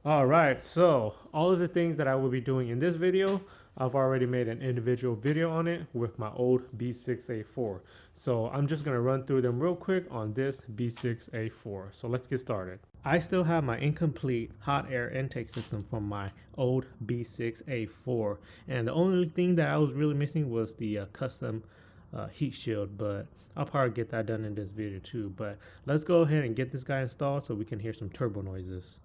All right, so all of the things that I will be doing in this video, I've already made an individual video on it with my old B6A4. So I'm just gonna run through them real quick on this B6A4. So let's get started. I still have my incomplete hot air intake system from my old B6A4. And the only thing that I was really missing was the custom heat shield, but I'll probably get that done in this video too. But let's go ahead and get this guy installed so we can hear some turbo noises.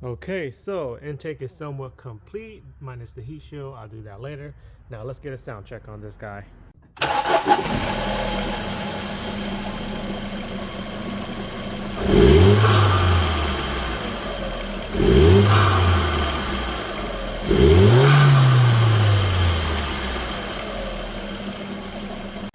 Okay, so intake is somewhat complete, minus the heat shield. I'll do that later. Now let's get a sound check on this guy.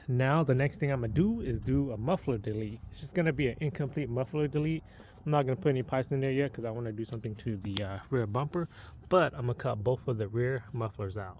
Now the next thing I'm gonna do is do a muffler delete. It's just gonna be an incomplete muffler delete. I'm not gonna put any pipes in there yet because I want to do something to the rear bumper, but I'm gonna cut both of the rear mufflers out.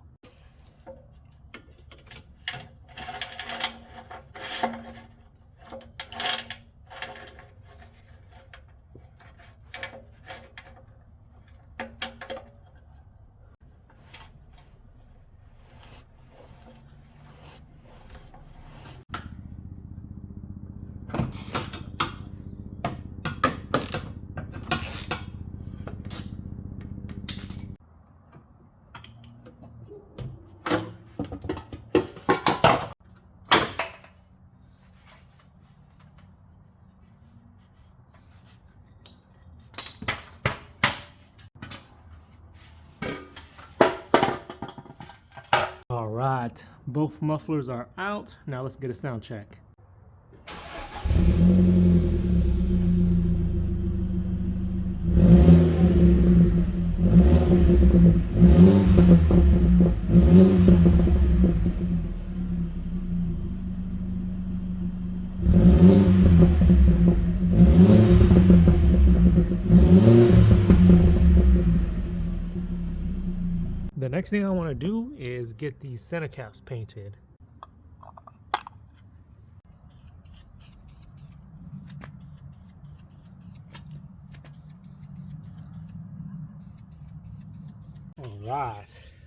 All right, both mufflers are out. Now let's get a sound check. The next thing I want to do is get these center caps painted. All right,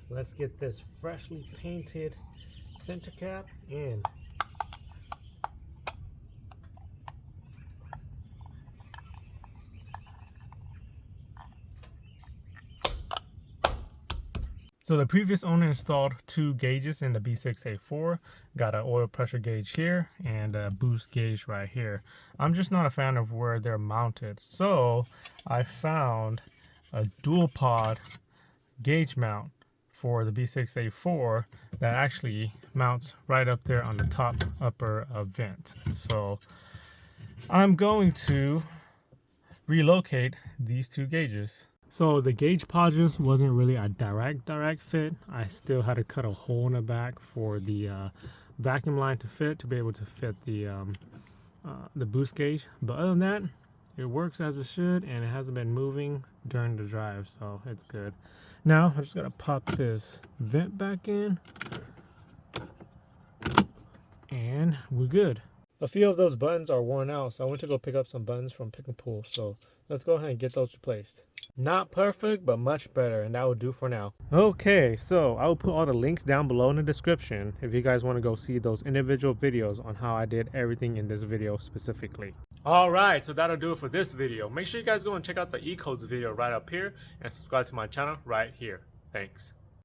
let's get this freshly painted center cap in. So the previous owner installed two gauges in the B6A4, got an oil pressure gauge here and a boost gauge right here. I'm just not a fan of where they're mounted. So I found a dual pod gauge mount for the B6A4 that actually mounts right up there on the top upper vent. So I'm going to relocate these two gauges. So the gauge pod just wasn't really a direct fit. I still had to cut a hole in the back for the vacuum line to fit, to be able to fit the boost gauge. But other than that, it works as it should, and it hasn't been moving during the drive, so it's good. Now I just gotta pop this vent back in, and we're good. A few of those buttons are worn out, so I went to go pick up some buttons from Pick and Pull. So let's go ahead and get those replaced. Not perfect, but much better, and that will do for now. Okay, so I will put all the links down below in the description if you guys want to go see those individual videos on how I did everything in this video specifically. All right, so that'll do it for this video. Make sure you guys go and check out the E-codes video right up here and subscribe to my channel right here. Thanks.